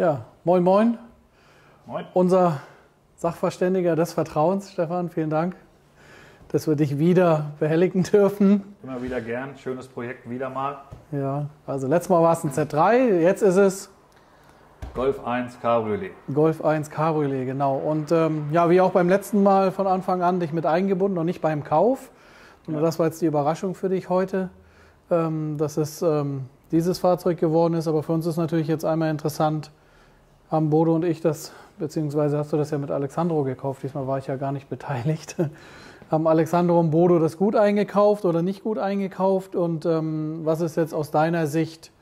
Ja, moin moin. Moin. Unser Sachverständiger des Vertrauens, Stefan, vielen Dank, dass wir dich wieder behelligen dürfen. Immer wieder gern, schönes Projekt, wieder mal. Ja, also letztes Mal war es ein Z3, jetzt ist es Golf 1 Cabriolet. Golf 1 Cabriolet, genau. Und ja, wie auch beim letzten Mal von Anfang an dich mit eingebunden und nicht beim Kauf. Und das war jetzt die Überraschung für dich heute, dass es dieses Fahrzeug geworden ist. Aber für uns ist natürlich jetzt einmal interessant, haben Bodo und ich das, beziehungsweise hast du das ja mit Alexandro gekauft, diesmal war ich ja gar nicht beteiligt. Haben Alexandro und Bodo das gut eingekauft oder nicht gut eingekauft? Und was ist jetzt aus deiner Sicht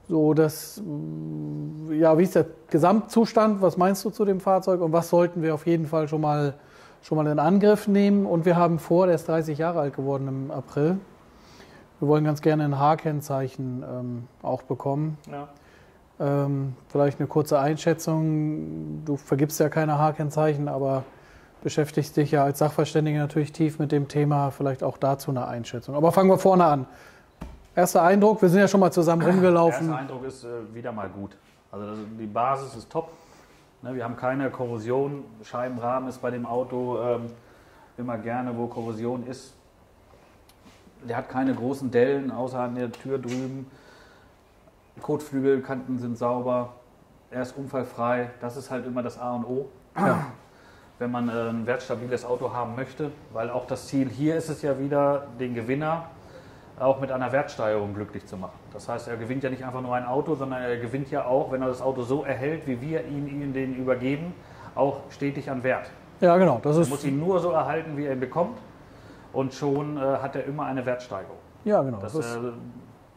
so das, ja, wie ist der Gesamtzustand? Was meinst du zu dem Fahrzeug und was sollten wir auf jeden Fall schon mal in Angriff nehmen? Und wir haben vor, der ist 30 Jahre alt geworden im April. Wir wollen ganz gerne ein H-Kennzeichen auch bekommen. Ja. Vielleicht eine kurze Einschätzung. Du vergibst ja keine H-Kennzeichen, aber beschäftigst dich ja als Sachverständiger natürlich tief mit dem Thema. Vielleicht auch dazu eine Einschätzung. Aber fangen wir vorne an. Erster Eindruck, wir sind ja schon mal zusammen rumgelaufen. Der erste Eindruck ist wieder mal gut. Also die Basis ist top. Ne, wir haben keine Korrosion. Scheibenrahmen ist bei dem Auto immer gerne, wo Korrosion ist. Der hat keine großen Dellen, außer an der Tür drüben. Kotflügelkanten sind sauber. Er ist unfallfrei. Das ist halt immer das A und O. Ja. Wenn man ein wertstabiles Auto haben möchte. Weil auch das Ziel hier ist es ja wieder, den Gewinner auch mit einer Wertsteigerung glücklich zu machen. Das heißt, er gewinnt ja nicht einfach nur ein Auto, sondern er gewinnt ja auch, wenn er das Auto so erhält, wie wir ihn den übergeben, auch stetig an Wert. Ja, genau. Das Er ist, muss ihn nur so erhalten, wie er ihn bekommt und schon hat er immer eine Wertsteigerung. ja, genau. Das Das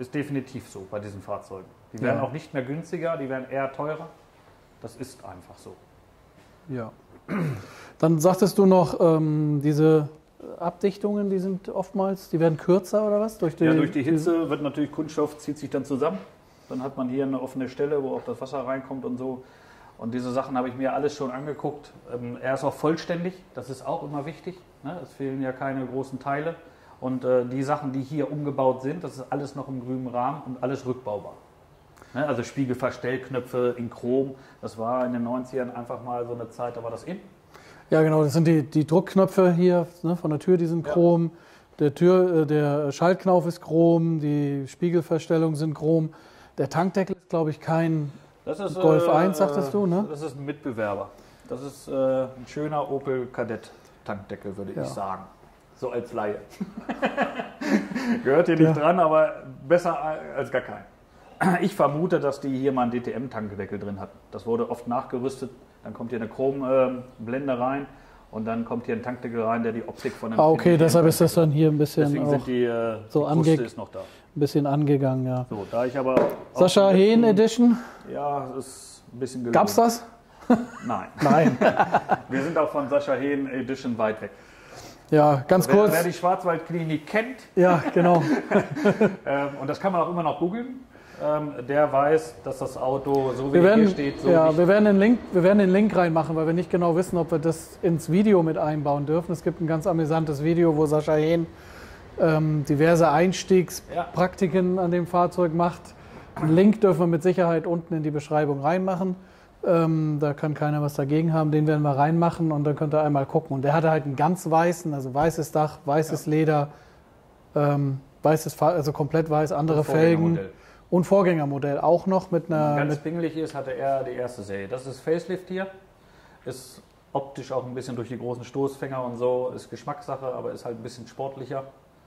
ist definitiv so bei diesen Fahrzeugen. Die werden Ja. auch nicht mehr günstiger, die werden eher teurer. Das ist einfach so. ja. Dann sagtest du noch, diese Abdichtungen, die sind oftmals, die werden kürzer oder was? Durch die Hitze wird natürlich Kunststoff, zieht sich dann zusammen. Dann hat man hier eine offene Stelle, wo auch das Wasser reinkommt und so. Und diese Sachen habe ich mir alles schon angeguckt. Er ist auch vollständig, das ist auch immer wichtig. Ne? Es fehlen ja keine großen Teile. Und die Sachen, die hier umgebaut sind, das ist alles noch im grünen Rahmen und alles rückbaubar. Ne? Also Spiegelverstellknöpfe in Chrom, das war in den 90ern einfach mal so eine Zeit, da war das in. Ja, genau, das sind die Druckknöpfe hier, ne, von der Tür, die sind chrom. Der Schaltknauf ist chrom, die Spiegelverstellungen sind chrom. Der Tankdeckel ist, glaube ich, kein Golf 1, sagtest du, ne? Das ist ein Mitbewerber. Das ist ein schöner Opel Kadett Tankdeckel, würde ich sagen. So als Laie. Gehört hier nicht dran, aber besser als gar kein. Ich vermute, dass die hier mal einen DTM-Tankdeckel drin hatten. Das wurde oft nachgerüstet. Dann kommt hier eine Chromblende rein und dann kommt hier ein Tankdeckel rein, der die Optik von dem Okay, deshalb ist das dann hier ein bisschen Deswegen auch sind die so Kruste ist noch da. ein bisschen angegangen, ja. So, da ich aber Sascha Hehn Edition, ja, das ist ein bisschen gelogen. gab's das? Nein. Nein. Wir sind auch von Sascha Hehn Edition weit weg. Ja, ganz Wer kurz. die Schwarzwaldklinik kennt, Ja, genau. und das kann man auch immer noch googeln, der weiß, dass das Auto, so wie Wir werden, hier steht, so ja, nicht. wir werden den Link reinmachen, weil wir nicht genau wissen, ob wir das ins Video mit einbauen dürfen. Es gibt ein ganz amüsantes Video, wo Sascha Hehn diverse Einstiegspraktiken an dem Fahrzeug macht. Einen Link dürfen wir mit Sicherheit unten in die Beschreibung reinmachen. Da kann keiner was dagegen haben. Den werden wir reinmachen und dann könnt ihr einmal gucken. Und der hatte halt einen ganz weißen, also weißes Dach, weißes Leder, weißes also komplett weiß, andere Felgen. Und Vorgängermodell auch noch mit einer... Wenn ganz pingelig ist, hatte er die erste Serie. Das ist Facelift hier. Ist optisch auch ein bisschen durch die großen Stoßfänger und so. Ist Geschmackssache, aber ist halt ein bisschen sportlicher.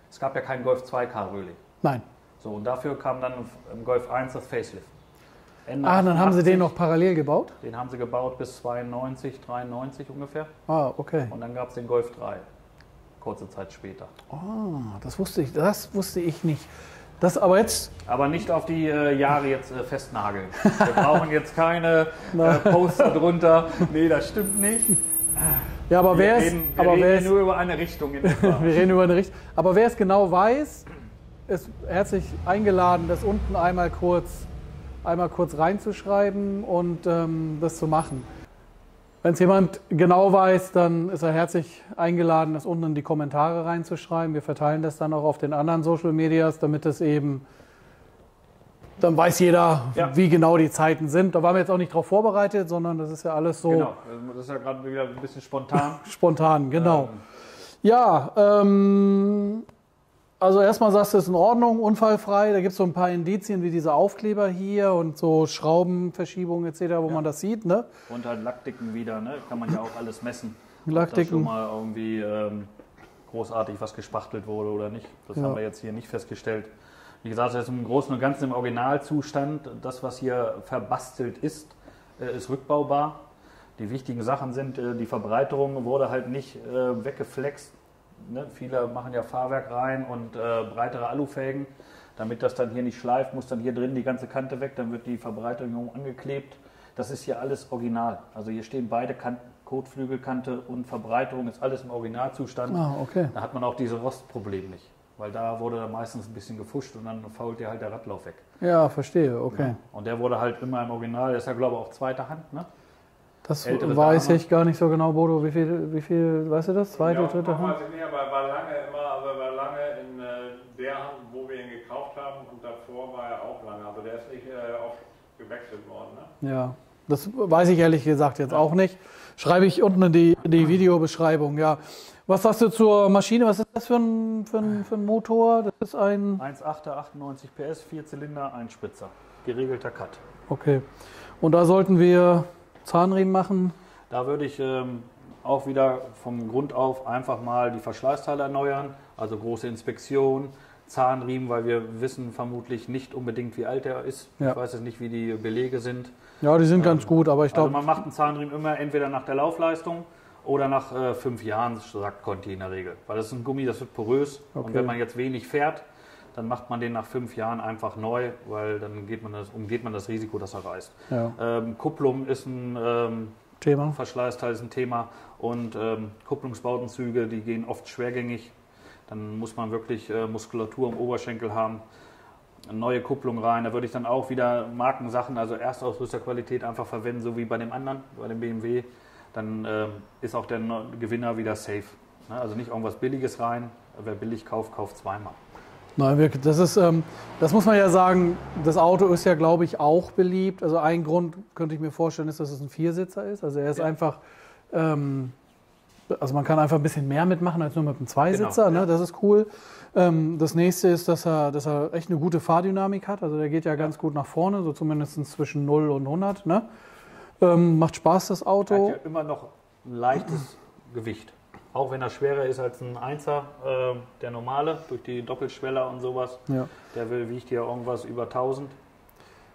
Es gab ja keinen Golf 2 Cabriolet. Nein. So, und dafür kam dann im Golf 1 das Facelift. Ende Ah, dann haben sie 88, den noch parallel gebaut? Den haben sie gebaut bis 92, 93 ungefähr. Ah, okay. Und dann gab es den Golf 3. Kurze Zeit später. Ah, das wusste ich nicht. Das aber jetzt... Aber nicht auf die Jahre jetzt festnageln. Wir brauchen jetzt keine Poster drunter. Nee, das stimmt nicht. Ja, aber Wir reden nur über eine Richtung in etwa. Wir reden über eine Richtung. Aber wer es genau weiß, ist herzlich eingeladen, das unten einmal kurz reinzuschreiben und das zu machen. Wenn es jemand genau weiß, dann ist er herzlich eingeladen, das unten in die Kommentare reinzuschreiben. Wir verteilen das dann auch auf den anderen Social Medias, damit es eben dann weiß jeder, Ja. wie genau die Zeiten sind. Da waren wir jetzt auch nicht drauf vorbereitet, sondern das ist ja alles so Genau, das ist ja gerade wieder ein bisschen spontan. spontan, genau. Ja, also erstmal sagst du, es ist in Ordnung, unfallfrei. Da gibt es so ein paar Indizien wie diese Aufkleber hier und so Schraubenverschiebungen etc., wo man das sieht. Ne? Und halt Lackdicken wieder, ne? Kann man ja auch alles messen. Lackdicken. Ob da schon mal irgendwie großartig was gespachtelt wurde oder nicht. Das haben wir jetzt hier nicht festgestellt. Wie gesagt, das ist im Großen und Ganzen im Originalzustand. Das, was hier verbastelt ist, ist rückbaubar. Die wichtigen Sachen sind, die Verbreiterung wurde halt nicht weggeflext. Ne? Viele machen ja Fahrwerk rein und breitere Alufelgen. Damit das dann hier nicht schleift, muss dann hier drin die ganze Kante weg. Dann wird die Verbreiterung angeklebt. Das ist hier alles original. Also hier stehen beide Kanten, Kotflügelkante und Verbreiterung, ist alles im Originalzustand. Ah, okay. Da hat man auch diese Rostprobleme nicht. Weil da wurde dann meistens ein bisschen gefuscht und dann fault dir halt der Radlauf weg. Ja, verstehe, okay. Ja. Und der wurde halt immer im Original, das ist ja glaube ich auch zweiter Hand, ne? Das Ältere weiß Dame. ich gar nicht so genau, Bodo. Wie viel, weißt du das? Zweite, Ja, dritte Hand? weiß ich nicht, aber war lange in der Hand, wo wir ihn gekauft haben, und davor war er auch lange. Also der ist nicht oft gewechselt worden. Ne? Ja, das weiß ich ehrlich gesagt jetzt auch nicht. Schreibe ich unten in die Videobeschreibung, ja. Was sagst du zur Maschine? Was ist das für ein Motor? Das ist ein... 1,8er, 98 PS, 4 Zylinder, Einspritzer. Geregelter Cut. Okay. Und da sollten wir Zahnriemen machen? Da würde ich auch wieder vom Grund auf einfach mal die Verschleißteile erneuern. Also große Inspektion, Zahnriemen, weil wir wissen vermutlich nicht unbedingt, wie alt er ist. Ja. Ich weiß jetzt nicht, wie die Belege sind. Ja, die sind ganz gut, aber ich Also glaube... man macht einen Zahnriemen immer entweder nach der Laufleistung oder nach 5 Jahren, sagt Conti in der Regel. Weil das ist ein Gummi, das wird porös. Okay. Und wenn man jetzt wenig fährt, dann macht man den nach 5 Jahren einfach neu, weil dann umgeht man das Risiko, dass er reißt. Ja. Kupplung ist ein Thema. Verschleißteil, ist ein Thema. Und Kupplungsbautenzüge, die gehen oft schwergängig. Dann muss man wirklich Muskulatur im Oberschenkel haben. Eine neue Kupplung rein. Da würde ich dann auch wieder Markensachen, also Erstausrüsterqualität einfach verwenden, so wie bei dem anderen, bei dem BMW. Dann ist auch der Gewinner wieder safe. Ne? Also nicht irgendwas Billiges rein. Wer billig kauft, kauft zweimal. Nein, wirklich, das muss man ja sagen, das Auto ist ja, glaube ich, auch beliebt. Also ein Grund, könnte ich mir vorstellen, ist, dass es ein Viersitzer ist. Also er ist einfach, also man kann einfach ein bisschen mehr mitmachen als nur mit einem Zweisitzer, Genau, ne? ja. Das ist cool. Das nächste ist, dass er echt eine gute Fahrdynamik hat. Also der geht ja ganz gut nach vorne, so zumindest zwischen 0 und 100. Ne? Macht Spaß, das Er Auto. hat ja immer noch ein leichtes Gewicht. Auch wenn er schwerer ist als ein 1er, der normale, durch die Doppelschweller und sowas. Ja. Der wiegt ja irgendwas über 1000.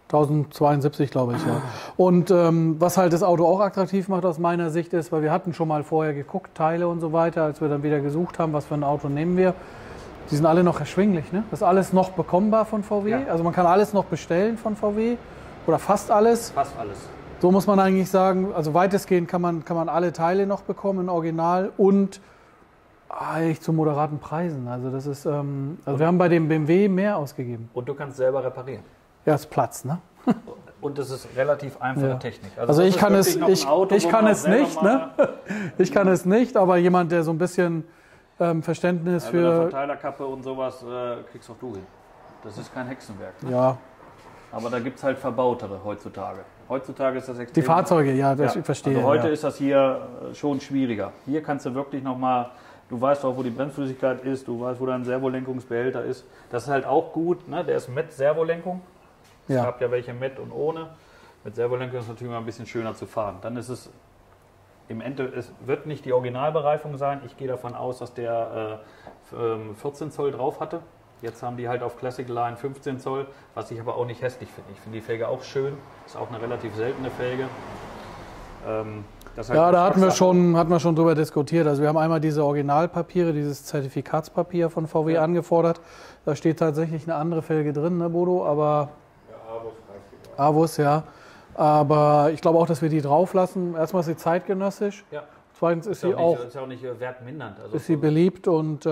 1072, glaube ich, ja. Und was halt das Auto auch attraktiv macht aus meiner Sicht ist, weil wir hatten schon mal vorher geguckt, Teile und so weiter, als wir dann wieder gesucht haben, was für ein Auto nehmen wir. Die sind alle noch erschwinglich, ne? Das ist alles noch bekommbar von VW. Ja. Also man kann alles noch bestellen von VW oder fast alles. Fast alles. So muss man eigentlich sagen, also weitestgehend kann man alle Teile noch bekommen in Original und eigentlich zu moderaten Preisen. Also das ist, also wir haben bei dem BMW mehr ausgegeben. Und du kannst selber reparieren. Ja, ist Platz, ne? Und das ist relativ einfache Ja. Technik. Also das ich ist kann es, wirklich noch ein ich Auto, wo kann man es selber nicht, mal- ne? Ich kann es nicht, aber jemand, der so ein bisschen Verständnis Also eine für, Verteilerkappe und sowas kriegst auch du hin. Das ist kein Hexenwerk. Ne? ja, Aber da gibt es halt verbautere heutzutage. Heutzutage ist das extrem. die Fahrzeuge, ja, das Ja, ich verstehe. Also heute ja. ist das hier schon schwieriger. Hier kannst du wirklich nochmal, du weißt auch, wo die Bremsflüssigkeit ist, du weißt, wo dein Servolenkungsbehälter ist. Das ist halt auch gut, ne? Der ist mit Servolenkung. Es Ja. gab ja welche mit und ohne. Mit Servolenkung ist es natürlich mal ein bisschen schöner zu fahren. Dann ist es im Ende, es wird nicht die Originalbereifung sein. Ich gehe davon aus, dass der 14 Zoll drauf hatte. Jetzt haben die halt auf Classic Line 15 Zoll, was ich aber auch nicht hässlich finde. Ich finde die Felge auch schön. Ist auch eine relativ seltene Felge. Das ist halt Ja, eine da hatten wir Geschmackssache. schon drüber diskutiert. Also wir haben einmal diese Originalpapiere, dieses Zertifikatspapier von VW Ja. angefordert. Da steht tatsächlich eine andere Felge drin, ne, Bodo? Aber Ja, Avus reicht die. Avus, ja. Aber ich glaube auch, dass wir die drauf lassen. Erstmal ist sie zeitgenössisch. Ja. Zweitens ist sie auch Ist ja auch nicht wertmindernd. Also ist sie beliebt und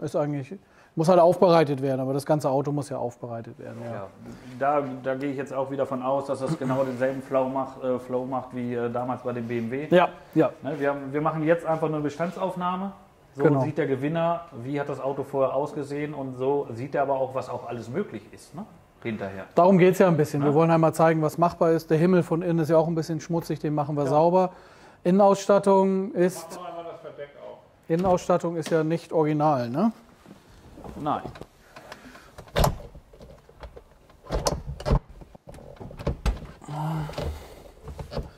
ist eigentlich, muss halt aufbereitet werden, aber das ganze Auto muss ja aufbereitet werden. Ja. ja, da gehe ich jetzt auch wieder von aus, dass das genau denselben Flow macht wie damals bei dem BMW. Ja, ja, Ne, wir machen jetzt einfach eine Bestandsaufnahme. So Genau. sieht der Gewinner, wie hat das Auto vorher ausgesehen und so sieht er aber auch, was auch alles möglich ist. Ne? hinterher. Darum geht es ja ein bisschen. Ja. Wir wollen einmal zeigen, was machbar ist. Der Himmel von innen ist ja auch ein bisschen schmutzig, den machen wir sauber. Innenausstattung Mach ist, doch einmal das Verdeck auf. Innenausstattung ist ja nicht original, ne? Nein.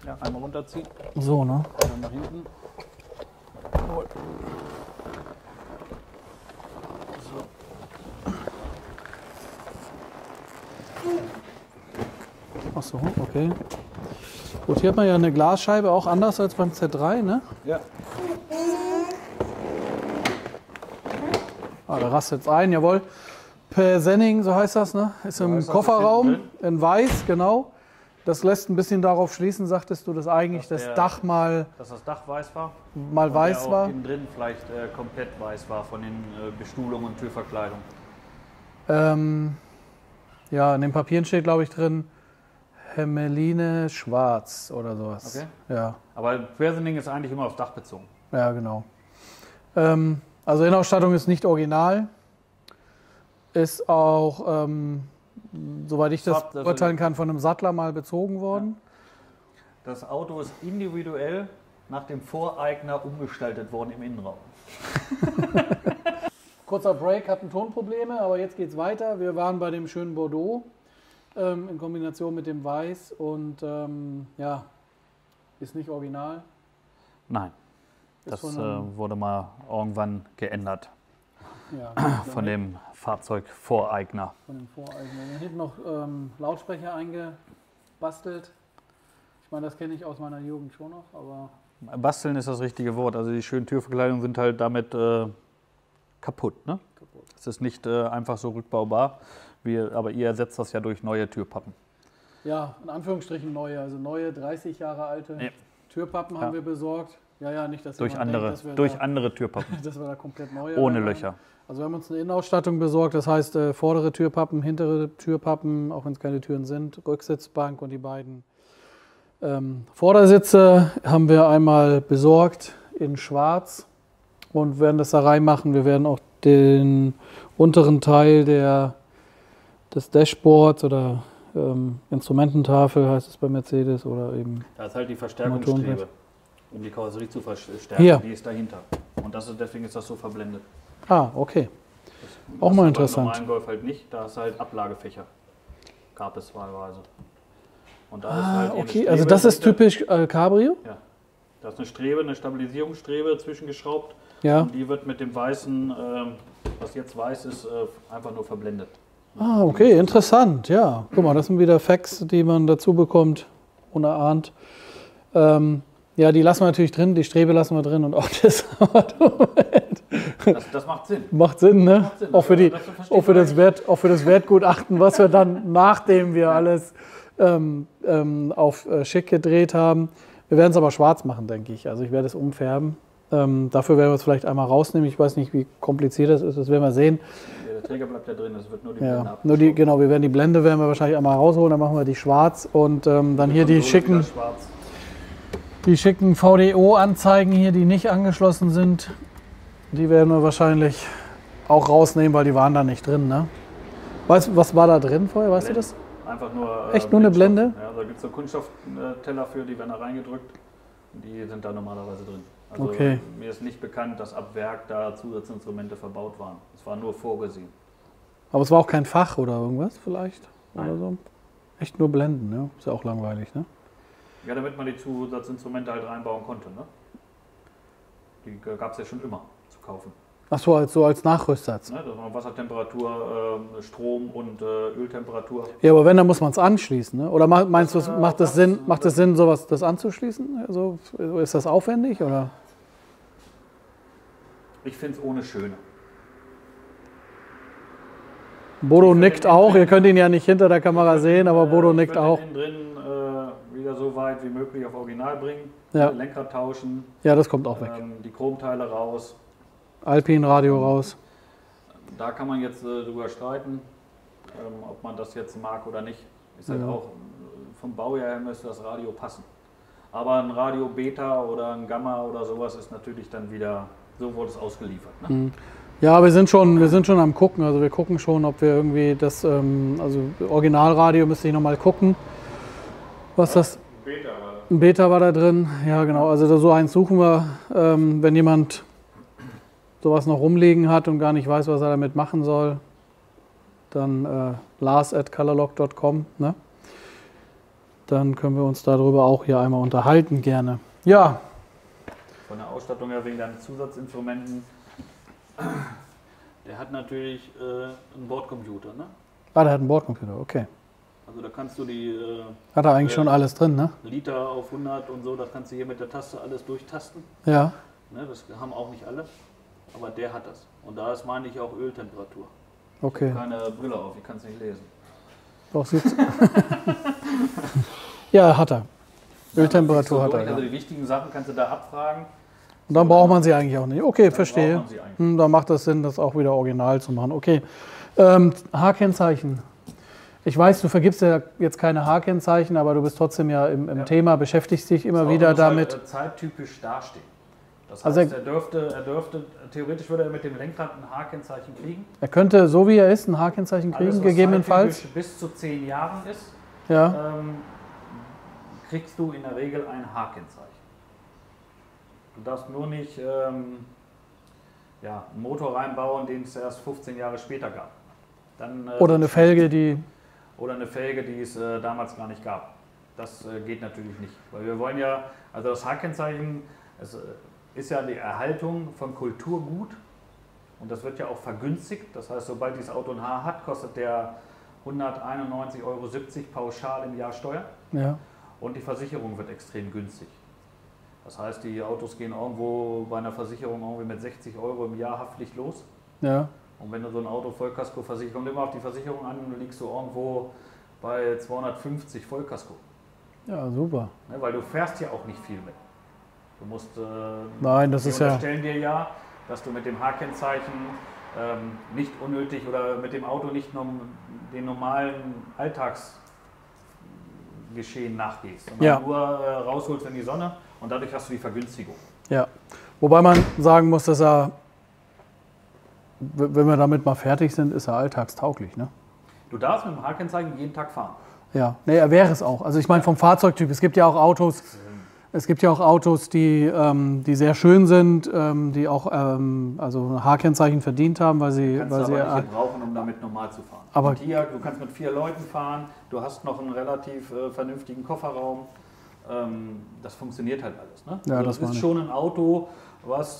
Ja, einmal runterziehen, So, ne? dann nach hinten. Ach so, okay. Gut, hier hat man ja eine Glasscheibe, auch anders als beim Z3, ne? Ja. Ah, da rastet es ein, jawohl. Persenning, so heißt das, ne? Ist im heißt das, Kofferraum, ist in weiß, genau. Das lässt ein bisschen darauf schließen, sagtest du, dass eigentlich Dass das der- Dach mal Dass das Dach weiß war. weiß der war. auch innen drin vielleicht komplett weiß war von den Bestuhlungen und Türverkleidung. Ja, in den Papieren steht, glaube ich, drin, Hermeline schwarz oder sowas. Okay. Ja, Aber Persenning ist eigentlich immer aufs Dach bezogen. ja, genau. Also Innenausstattung ist nicht original. Ist auch, soweit ich das Fahrt- also- beurteilen kann, von einem Sattler mal bezogen worden. Das Auto ist individuell nach dem Voreigner umgestaltet worden im Innenraum. Kurzer Break, hatten Tonprobleme, aber jetzt geht's weiter. Wir waren bei dem schönen Bordeaux in Kombination mit dem Weiß und ja, ist nicht original. Nein, Ist das von einem, wurde mal irgendwann geändert ja, von dem Fahrzeugvoreigner. von dem Voreigner. Dann hinten noch Lautsprecher eingebastelt. Ich meine, das kenne ich aus meiner Jugend schon noch, aber Basteln ist das richtige Wort. Also die schönen Türverkleidungen sind halt damit kaputt. Ne? kaputt. Es ist nicht einfach so rückbaubar, aber ihr ersetzt das ja durch neue Türpappen. Ja, in Anführungsstrichen neue, also neue 30 Jahre alte Ja. Türpappen Ja. haben wir besorgt. Ja, nicht, dass Durch jemand andere, denkt, dass wir durch da, andere Türpappen, dass wir da komplett neue ohne reinmachen. Löcher. Also wir haben uns eine Innenausstattung besorgt, das heißt vordere Türpappen, hintere Türpappen, auch wenn es keine Türen sind, Rücksitzbank und die beiden Vordersitze haben wir einmal besorgt in schwarz und werden das da reinmachen. Wir werden auch den unteren Teil des Dashboards oder Instrumententafel heißt es bei Mercedes oder eben Da ist halt die Motorenbrett. Verstärkungsstrebe, um die Karosserie zu verstärken. Hier. Die ist dahinter. Und deswegen ist das so verblendet. okay. Das Auch hast mal du interessant. Beim normalen Golf halt nicht, da ist halt Ablagefächer. Gab es wahlweise. Und da ist halt hier eine Okay, also Strebe das ist dahinter. typisch Cabrio? Ja. Da ist eine Strebe, eine Stabilisierungsstrebe zwischengeschraubt. Ja. Und die wird mit dem weißen, was jetzt weiß ist, einfach nur verblendet. Okay, interessant, ja. Guck mal, das sind wieder Facts, die man dazu bekommt, unerahnt. Ja, die lassen wir natürlich drin, die Strebe lassen wir drin und auch das Auto. Das macht Sinn. Macht Sinn, ne? Macht Sinn. Auch für, Das versteht auch für, man auch für das Wertgutachten, was wir dann, nachdem wir alles auf schick gedreht haben. Wir werden es aber schwarz machen, denke ich. Also ich werde es umfärben. Dafür werden wir es vielleicht einmal rausnehmen. Ich weiß nicht, wie kompliziert das ist, das werden wir sehen. Ja, der Träger bleibt ja drin, es wird nur die Blende Ja, abgeschraubt. genau, wir werden die Blende werden wir wahrscheinlich einmal rausholen, dann machen wir die schwarz und dann hier die Konsole wieder schicken, schwarz. die schicken VDO-Anzeigen hier, die nicht angeschlossen sind, die werden wir wahrscheinlich auch rausnehmen, weil die waren da nicht drin. Ne? Weißt du, was war da drin vorher? Weißt du das? Einfach nur. Echt nur eine Blendstoff. Blende? Ja, da gibt es so Kunststoffteller für, die werden da reingedrückt. Die sind da normalerweise drin. Also Okay. mir ist nicht bekannt, dass ab Werk da Zusatzinstrumente verbaut waren. Es war nur vorgesehen. Aber es war auch kein Fach oder irgendwas vielleicht? Nein. Oder so? Echt nur Blenden, ne? Ist ja auch langweilig, ne? Ja, damit man die Zusatzinstrumente halt reinbauen konnte. Ne? Die gab es ja schon immer zu kaufen. Ach so, als Nachrüstsatz. Ne? Das war Wassertemperatur, Strom und Öltemperatur. Ja, aber wenn, dann muss man es anschließen, ne? Oder meinst du, Das, macht es Sinn, sowas das anzuschließen? Also, ist das aufwendig oder? Ich finde es ohne schöner. Bodo Ich find nickt den auch. innen Ihr könnt ihn ja nicht hinter der Kamera sehen, aber Bodo nickt auch. Ich würde den innen drin wieder so weit wie möglich auf Original bringen. Ja. Lenkrad tauschen, Ja, das kommt auch weg. die Chromteile raus. Alpin Radio raus. Da kann man jetzt drüber streiten, ob man das jetzt mag oder nicht. Ist halt Ja. auch vom Baujahr her müsste das Radio passen. Aber ein Radio Beta oder ein Gamma oder sowas ist natürlich dann wieder, so wurde es ausgeliefert. Ne? Ja, wir sind schon am gucken. Also wir gucken schon, ob wir irgendwie das, also Originalradio müsste ich nochmal gucken, was das. Beta war das. Ein Beta war da drin, ja genau. Also so eins suchen wir, wenn jemand sowas noch rumliegen hat und gar nicht weiß, was er damit machen soll, dann lars@colorlock.com, ne? Dann können wir uns darüber auch hier einmal unterhalten, gerne. Ja. Von der Ausstattung her wegen deinen Zusatzinstrumenten. Der hat natürlich einen Bordcomputer, ne? Ah, der hat einen Bordcomputer, okay. Also da kannst du die Hat er eigentlich schon alles drin, ne? Liter auf 100 und so, das kannst du hier mit der Taste alles durchtasten. Ja. Ne, das haben auch nicht alle, aber der hat das. Und da ist, meine ich, auch Öltemperatur. Okay. Keine Brille auf, ich kann es nicht lesen. Doch, sieht's. Ja, hat er. Öltemperatur Ja, hat er, also ja. die wichtigen Sachen kannst du da abfragen. Und dann braucht man sie eigentlich auch nicht. Okay, verstehe. braucht man sie eigentlich. Dann macht das Sinn, das auch wieder original zu machen. Okay. H-Kennzeichen. Ich weiß, du vergibst ja jetzt keine H-Kennzeichen, aber du bist trotzdem ja im Thema, beschäftigst dich immer Das wieder Auto muss damit. halt, zeittypisch dastehen. Das Also heißt, er dürfte, theoretisch würde er mit dem Lenkrad ein H-Kennzeichen kriegen. Er könnte, so wie er ist, ein H-Kennzeichen kriegen, Alles, was gegebenenfalls. zeittypisch bis zu 10 Jahren ist, Ja. kriegst du in der Regel ein H-Kennzeichen. Du darfst nur nicht einen Motor reinbauen, den es erst 15 Jahre später gab. Dann, Oder eine Felge, die. Oder eine Felge, die es damals gar nicht gab. Das geht natürlich nicht. Weil wir wollen ja, also das H-Kennzeichen ist ja die Erhaltung von Kulturgut und das wird ja auch vergünstigt. Das heißt, sobald dieses Auto ein H hat, kostet der 191,70 Euro pauschal im Jahr Steuer Ja. und die Versicherung wird extrem günstig. Das heißt, die Autos gehen irgendwo bei einer Versicherung irgendwie mit 60 Euro im Jahr Haftpflicht los. Ja. Und wenn du so ein Auto Vollkasko versicherst, kommt immer auf die Versicherung an, liegst du irgendwo bei 250 Vollkasko. Ja, super. Ne, weil du fährst ja auch nicht viel mit. Du musst. Nein, das die ist ja. unterstellen dir ja, dass du mit dem H-Kennzeichen nicht unnötig oder mit dem Auto nicht den normalen Alltagsgeschehen nachgehst, sondern Ja. nur rausholst in die Sonne und dadurch hast du die Vergünstigung. Ja. Wobei man sagen muss, dass er, wenn wir damit mal fertig sind, ist er alltagstauglich, ne? Du darfst mit dem H-Kennzeichen jeden Tag fahren. Ja, nee, er wäre es auch. Also ich meine vom Fahrzeugtyp. Es gibt ja auch Autos, die sehr schön sind, die auch also ein H-Kennzeichen verdient haben, weil sie, Kannst du aber nicht gebrauchen, um damit normal zu fahren. Aber- Und hier, du kannst mit 4 Leuten fahren, du hast noch einen relativ vernünftigen Kofferraum. Das funktioniert halt alles. Ne? Ja, Also das das ist meine ich. schon ein Auto, was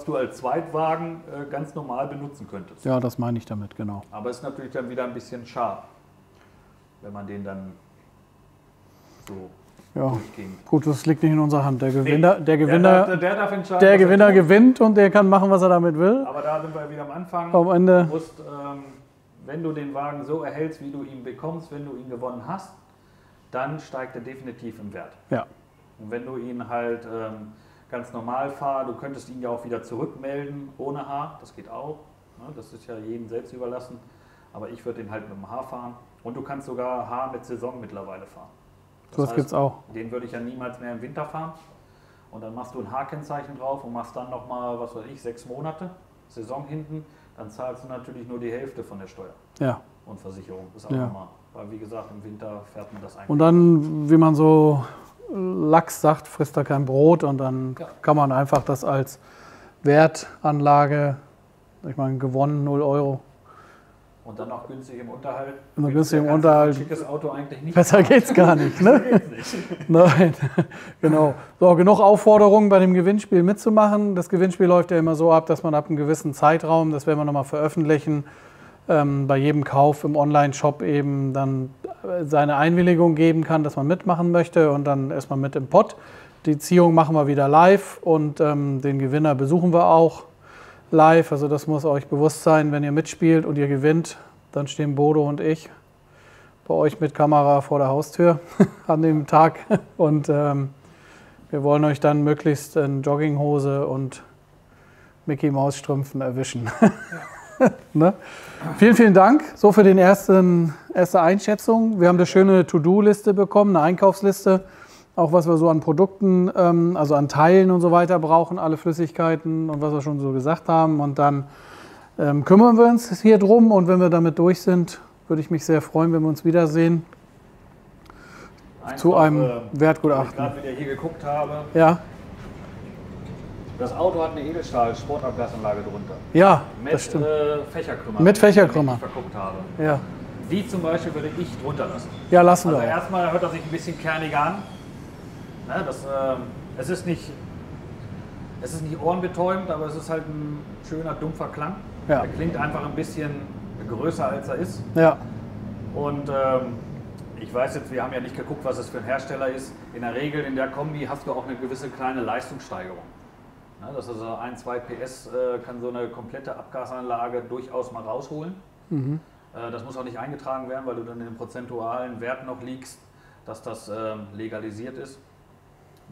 du als Zweitwagen ganz normal benutzen könntest. Ja, das meine ich damit, genau. Aber es ist natürlich dann wieder ein bisschen schade, wenn man den dann so Ja, durchging. gut, das liegt nicht in unserer Hand. Der Der darf entscheiden, was er Gewinner tut. gewinnt und der kann machen, was er damit will. Aber da sind wir wieder am Anfang. Am Ende. Du musst, wenn du den Wagen so erhältst, wie du ihn bekommst, wenn du ihn gewonnen hast, dann steigt er definitiv im Wert. Ja, Und wenn du ihn halt ganz normal fahrst, du könntest ihn ja auch wieder zurückmelden ohne H, das geht auch. Ne? Das ist ja jedem selbst überlassen. Aber ich würde den halt mit dem H fahren. Und du kannst sogar H mit Saison mittlerweile fahren. das gibt's auch. Den würde ich ja niemals mehr im Winter fahren. Und dann machst du ein H-Kennzeichen drauf und machst dann nochmal, 6 Monate Saison hinten. Dann zahlst du natürlich nur die Hälfte von der Steuer Ja. und Versicherung. Das ist auch Ja. nochmal. Weil wie gesagt, im Winter fährt man das eigentlich. Und dann, wie man so Lachs sagt, frisst er kein Brot und dann Ja. kann man einfach das als Wertanlage, ich meine, gewonnen 0 Euro. Und dann noch günstig im Unterhalt. Noch günstig im Kannst du Unterhalt. Ein schickes Auto eigentlich nicht. Besser geht's gar nicht, ne? Geht's nicht. Nein, genau. So, genug Aufforderungen bei dem Gewinnspiel mitzumachen. Das Gewinnspiel läuft ja immer so ab, dass man ab einem gewissen Zeitraum, das werden wir nochmal veröffentlichen, bei jedem Kauf im Online-Shop eben dann seine Einwilligung geben kann, dass man mitmachen möchte und dann erstmal mit im Pott. Die Ziehung machen wir wieder live und den Gewinner besuchen wir auch live. Also das muss euch bewusst sein, wenn ihr mitspielt und ihr gewinnt, dann stehen Bodo und ich bei euch mit Kamera vor der Haustür an dem Tag und wir wollen euch dann möglichst in Jogginghose und Mickey Maus Strümpfen erwischen. Ne? Vielen, vielen Dank. So für den erste Einschätzung. Wir haben eine schöne To-Do-Liste bekommen, eine Einkaufsliste, auch was wir so an Produkten, also an Teilen und so weiter brauchen, alle Flüssigkeiten und was wir schon so gesagt haben. Und dann kümmern wir uns hier drum und wenn wir damit durch sind, würde ich mich sehr freuen, wenn wir uns wiedersehen zu einem Wertgutachten. Ich gerade wieder hier geguckt habe. Ja, Das Auto hat eine Edelstahl-Sportabgasanlage drunter. ja, Mit das stimmt. Fächerkrümmer. Mit Fächerkrümmer. Die ich verguckt habe. Ja, Die zum Beispiel würde ich drunter lassen. ja lassen Also wir auch. erstmal hört er sich ein bisschen kerniger an. Ne, es ist nicht ohrenbetäubend, aber es ist halt ein schöner, dumpfer Klang. Ja. Er klingt einfach ein bisschen größer, als er ist. Ja, Und ich weiß jetzt, wir haben ja nicht geguckt, was es für ein Hersteller ist. In der Regel in der Kombi hast du auch eine gewisse kleine Leistungssteigerung. Ne, das ist also 1, 2 PS kann so eine komplette Abgasanlage durchaus mal rausholen. Das muss auch nicht eingetragen werden, weil du dann in den prozentualen Wert noch liegst, dass das legalisiert ist.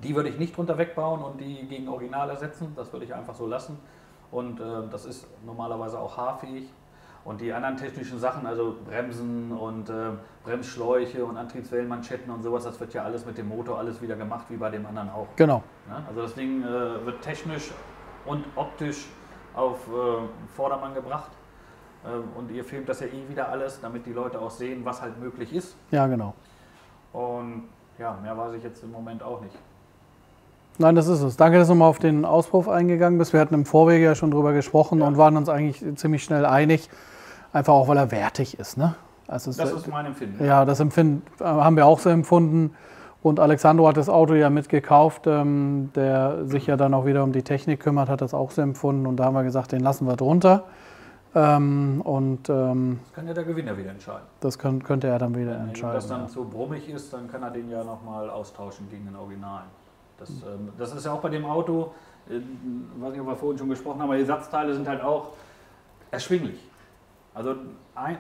Die würde ich nicht drunter wegbauen und die gegen Original ersetzen. Das würde ich einfach so lassen. Und das ist normalerweise auch haarfähig. Und die anderen technischen Sachen, also Bremsen und Bremsschläuche und Antriebswellenmanschetten und sowas, das wird ja alles mit dem Motor alles wieder gemacht, wie bei dem anderen auch. genau. Ja, also das Ding wird technisch und optisch auf Vordermann gebracht. Und ihr filmt das ja eh wieder alles, damit die Leute auch sehen, was halt möglich ist. Ja, genau. Und ja, mehr weiß ich jetzt im Moment auch nicht. Nein, das ist es. Danke, dass du mal auf den Auspuff eingegangen bist. Wir hatten im Vorwege ja schon drüber gesprochen und waren uns eigentlich ziemlich schnell einig. Einfach auch, weil er wertig ist. Ne? Also Das ist mein Empfinden. Ja, das Empfinden haben wir auch so empfunden. Und Alexandro hat das Auto ja mitgekauft, der sich ja dann auch wieder um die Technik kümmert, hat das auch so empfunden. Und da haben wir gesagt, den lassen wir drunter. Das kann ja der Gewinner wieder entscheiden. Das könnte er dann wieder Wenn entscheiden. das dann zu brummig ist, dann kann er den ja nochmal austauschen gegen den Original. Das ist ja auch bei dem Auto, weiß nicht, ob wir vorhin schon gesprochen haben, aber die Ersatzteile sind halt auch erschwinglich. Also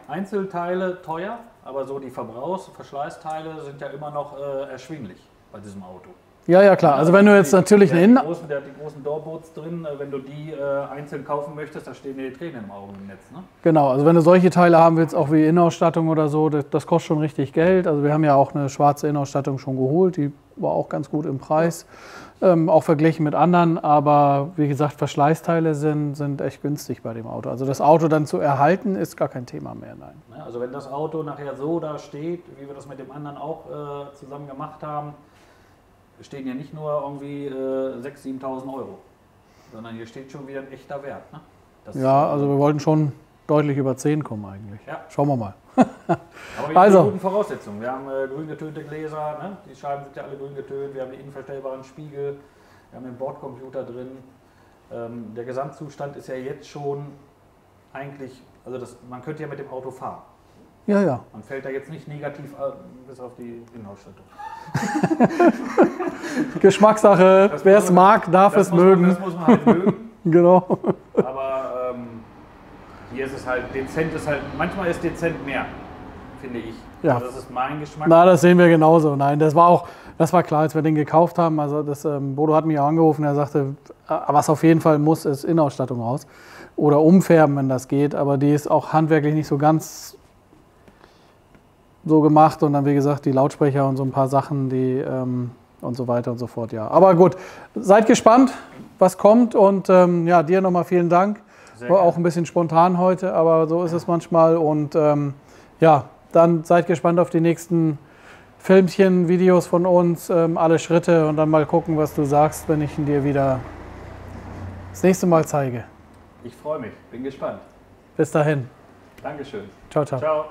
Einzelteile teuer, aber so die Verschleißteile sind ja immer noch erschwinglich bei diesem Auto. Ja, ja, klar. Also wenn du jetzt natürlich eine Der hat die großen Doorboots drin, wenn du die einzeln kaufen möchtest, da stehen dir die Tränen im Auge im Netz. Ne? Genau, also wenn du solche Teile haben willst, auch wie Innenausstattung oder so, das kostet schon richtig Geld. Also wir haben ja auch eine schwarze Innenausstattung schon geholt, die war auch ganz gut im Preis, auch verglichen mit anderen. Aber wie gesagt, Verschleißteile sind echt günstig bei dem Auto. Also das Auto dann zu erhalten, ist gar kein Thema mehr, nein. Also wenn das Auto nachher so da steht, wie wir das mit dem anderen auch zusammen gemacht haben, stehen ja nicht nur irgendwie 6.000, 7.000 Euro, sondern hier steht schon wieder ein echter Wert. Ne? Ja, also wir wollten schon deutlich über 10 kommen eigentlich. Ja. Schauen wir mal. Aber wir haben guten Voraussetzungen. Wir haben grün getönte Gläser, ne? Die Scheiben sind ja alle grün getönt, wir haben den innenverstellbaren Spiegel, wir haben den Bordcomputer drin. Der Gesamtzustand ist ja jetzt schon eigentlich, also man könnte ja mit dem Auto fahren. Ja, ja. Man fällt da jetzt nicht negativ bis auf die Innenausstattung. Geschmackssache, wer es mag, darf es mögen. Das muss man halt mögen. Genau. Aber hier ist es halt, dezent ist halt, manchmal ist dezent mehr, finde ich. Ja. Also das ist mein Geschmack. Na, das sehen wir genauso. Nein, das war klar, als wir den gekauft haben. Also Bodo hat mich auch angerufen, er sagte, was auf jeden Fall muss, ist Innenausstattung raus. Oder umfärben, wenn das geht. Aber die ist auch handwerklich nicht so ganz so gemacht. Und dann, wie gesagt, die Lautsprecher und so ein paar Sachen, die und so weiter und so fort, ja. Aber gut, seid gespannt, was kommt. Und ja, dir nochmal vielen Dank. War auch ein bisschen spontan heute, aber so ist es manchmal. Und ja, dann seid gespannt auf die nächsten Filmchen, Videos von uns, alle Schritte und dann mal gucken, was du sagst, wenn ich ihn dir wieder das nächste Mal zeige. Ich freue mich, bin gespannt. Bis dahin. Dankeschön. Ciao, ciao. Ciao.